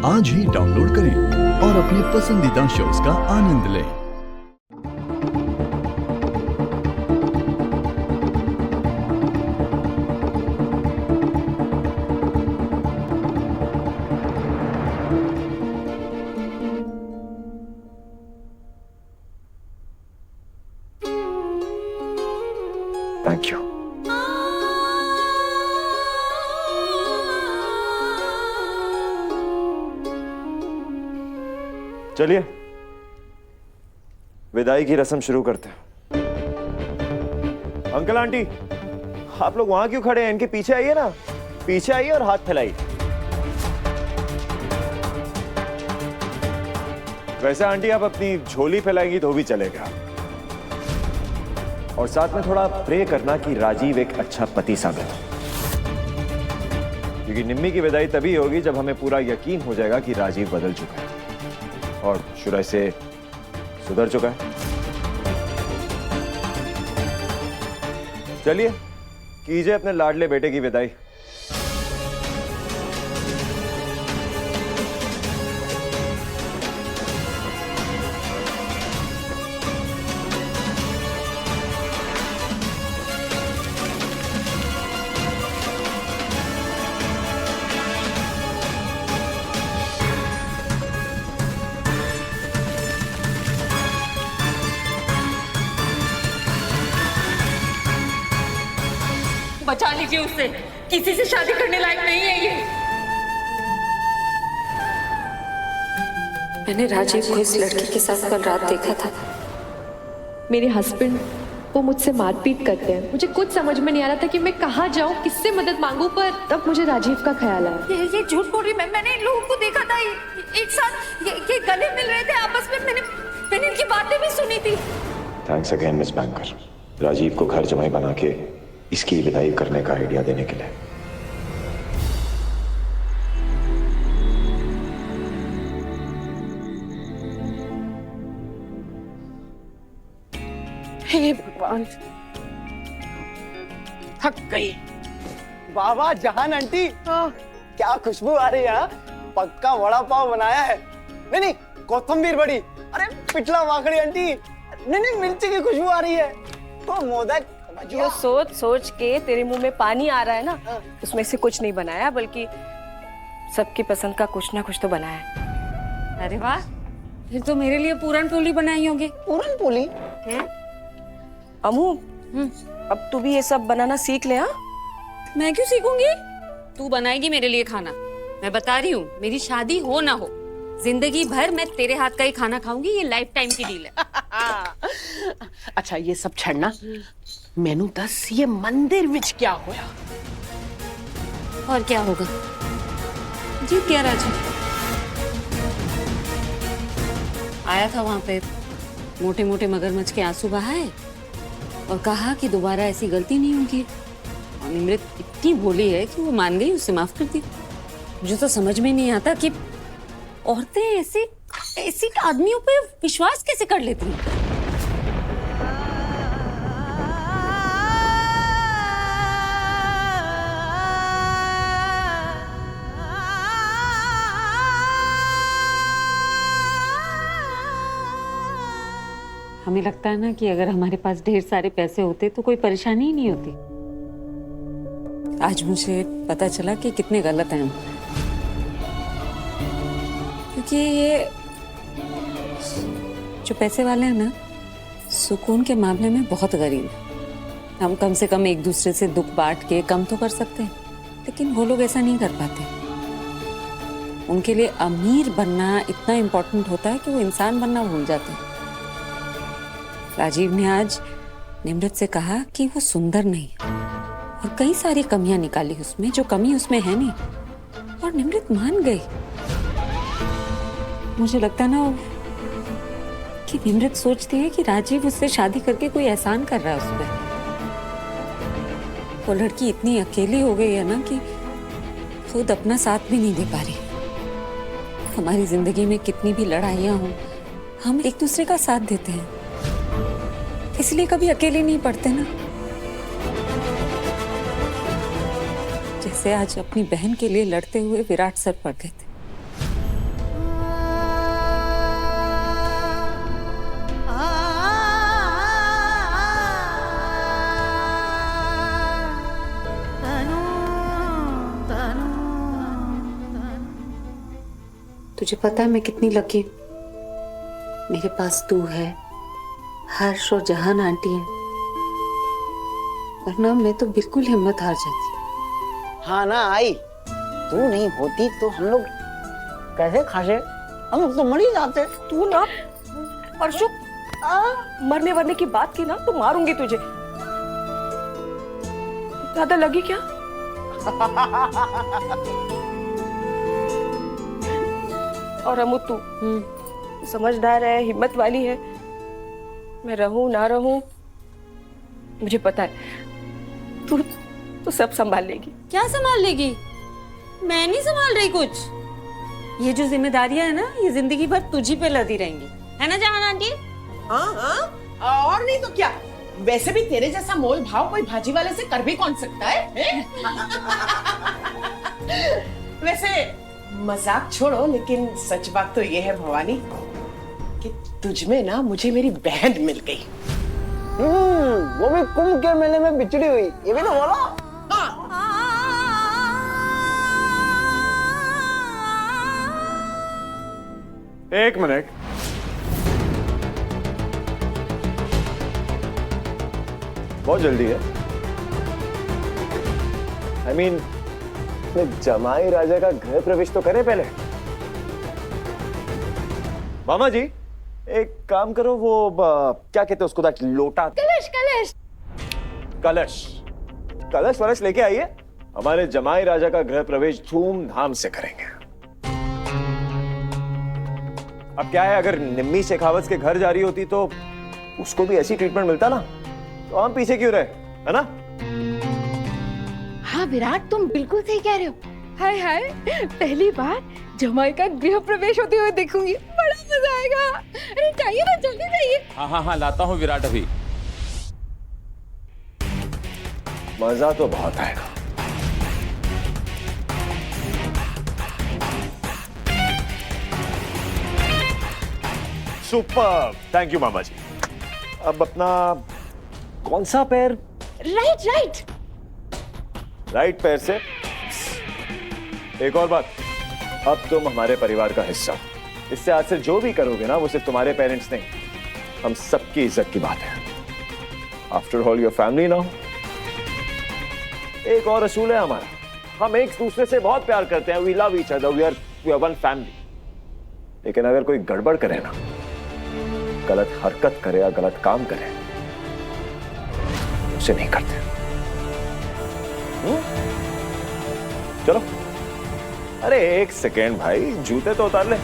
आज ही डाउनलोड करें और अपने पसंदीदा शोज का आनंद लें। Thank you. चलिए विदाई की रस्म शुरू करते हैं। अंकल आंटी, आप लोग वहां क्यों खड़े हैं? इनके पीछे आइए ना, पीछे आइए और हाथ फैलाइए। वैसे आंटी आप अपनी झोली फैलाएंगी तो भी चलेगा, और साथ में थोड़ा प्रे करना कि राजीव एक अच्छा पति साबित हो, क्योंकि निम्मी की विदाई तभी होगी जब हमें पूरा यकीन हो जाएगा कि राजीव बदल चुका है और शुरू से सुधर चुका है। चलिए कीजिए अपने लाडले बेटे की विदाई। बचा लीजिए उससे, किसी से शादी करने लायक नहीं है ये। मैंने राजीव को इस लड़की के साथ कल रात देखा था। मेरे हस्बैंड वो मुझसे मारपीट करते हैं। मुझे कुछ समझ में नहीं आ रहा था कि मैं कहाँ जाऊँ, किससे मदद मांगू, पर तब मुझे राजीव का ख्याल आया। ये झूठ बोल रही। मैंने इन लोगों को देखा था एक साथ, ये गले मिल रहे थे आपस में। मैंने इनकी बातें भी सुनी थी। Thanks again miss banker, Rajiv को घर जमाई बना के इसकी विदाई करने का आइडिया देने के लिए। हे भगवान, थक गई। वाह वाह जहान आंटी, क्या खुशबू आ रही है। पक्का वड़ा पाव बनाया है। नहीं नहीं, कोथिंबीर बड़ी। अरे पिटला वाकड़ी आंटी। नहीं नहीं, मिर्ची की खुशबू आ रही है। तो मोदक जो सोच सोच के तेरे मुंह में पानी आ रहा है ना, उसमें से कुछ नहीं बनाया, बल्कि सबकी पसंद का कुछ ना कुछ तो बनाया है। अरे वाह, फिर तो मेरे लिए पूरन पोली बनाई होगी। पूरन पोली? अमू, अब तू भी ये सब बनाना सीख ले। हाँ, मैं क्यों सीखूंगी? तू बनाएगी मेरे लिए खाना। मैं बता रही हूँ, मेरी शादी हो ना हो, जिंदगी भर मैं तेरे हाथ का ही खाना खाऊंगी। ये लाइफ टाइम की डील है। अच्छा ये सब छड़ना, मैनू दस ये मंदिर विच क्या होया? और क्या होगा, जीत गया राजू। आया था वहां पे, मोटे मोटे मगरमच्छ के आंसू बहाए और कहा कि दोबारा ऐसी गलती नहीं होगी। और निमृत इतनी भोली है कि वो मान गई, उससे माफ कर दी। मुझे तो समझ में नहीं आता कि औरतें ऐसी आदमियों पे विश्वास कैसे कर लेती हैं। हमें लगता है ना कि अगर हमारे पास ढेर सारे पैसे होते तो कोई परेशानी ही नहीं होती। आज मुझे पता चला कि कितने गलत हैं हम, क्योंकि ये जो पैसे वाले हैं ना, सुकून के मामले में बहुत गरीब है। हम कम से कम एक दूसरे से दुख बांट के कम तो कर सकते हैं, लेकिन वो लोग ऐसा नहीं कर पाते। उनके लिए अमीर बनना इतना इम्पोर्टेंट होता है कि वो इंसान बनना भूल जाते हैं। राजीव ने आज निमृत से कहा कि वो सुंदर नहीं, और कई सारी कमियां निकाली उसमें, जो कमी उसमें है नहीं, और निमृत मान गई। मुझे लगता ना कि निमृत सोचती है कि राजीव उससे शादी करके कोई एहसान कर रहा है उस पर। वो लड़की इतनी अकेली हो गई है ना कि खुद अपना साथ भी नहीं दे पा रही। हमारी जिंदगी में कितनी भी लड़ाइयां हों, हम एक दूसरे का साथ देते हैं, इसलिए कभी अकेले नहीं पड़ते ना। जैसे आज अपनी बहन के लिए लड़ते हुए विराट सर पड़ गए थे। तुझे पता है मैं कितनी लकी हूँ। मेरे पास तू है, हर्ष और जहान आंटी है, वरना मैं तो बिल्कुल हिम्मत हार जाती। हाँ ना आई, तू नहीं होती तो हम लोग कैसे खासे, हम लोग तो मर ही जाते। तू ना परशु मरने वरने की बात की ना तो मारूंगी तुझे। ज्यादा लगी क्या? और अमू तू समझदार है, हिम्मत वाली है। मैं रहूं ना रहूं मुझे पता है तू तू सब संभाल लेगी। क्या संभाल लेगी? मैं नहीं संभाल रही कुछ। ये जो जिम्मेदारियां है ना, ये जिंदगी भर तुझी पे लदी रहेंगी, है ना जहान आंटी? हाँ हाँ, और नहीं तो क्या। वैसे भी तेरे जैसा मोल भाव कोई भाजी वाले से कर भी कौन सकता है? वैसे मजाक छोड़ो, लेकिन सच बात तो ये है भवानी कि तुझमें ना मुझे मेरी बहन मिल गई। वो भी कुंभ के मेले में बिछड़ी हुई, ये भी तो बोला। एक मिनट, बहुत जल्दी है। I mean, जमाई राजा का गृह प्रवेश तो करे पहले। मामा जी एक काम करो, वो क्या कहते हैं उसको, लोटा, कलश कलश कलश कलश वलश लेके आइए। हमारे जमाई राजा का गृह प्रवेश धूमधाम से करेंगे। अब क्या है, अगर निम्मी शेखावत के घर जा रही होती तो उसको भी ऐसी ट्रीटमेंट मिलता ना, तो हम पीछे क्यों रहे, है ना? हाँ विराट, तुम बिल्कुल सही कह रहे हो। हाय हाय, पहली बार जमाई का गृह प्रवेश होते हुए देखूंगी, बड़ा मजा आएगा। अरे चाहिए ना, जल्दी चाहिए। हाँ हाँ हाँ, लाता हूँ विराट अभी। मजा तो बहुत आएगा। सुपर, थैंक यू मामा जी। अब अपना कौन सा पैर? Right right. राइट पैर से। एक और बात, अब तुम हमारे परिवार का हिस्सा हो। इससे आज से जो भी करोगे ना, वो सिर्फ तुम्हारे पेरेंट्स नहीं, हम सबकी इज्जत की बात है। आफ्टर ऑल योर फैमिली ना हो। एक और असूल है हमारा, हम एक दूसरे से बहुत प्यार करते हैं। We love each other, we are one family. लेकिन अगर कोई गड़बड़ करे ना, गलत हरकत करे या गलत काम करे, उसे नहीं करते। चलो, अरे एक सेकेंड भाई, जूते तो उतार ले।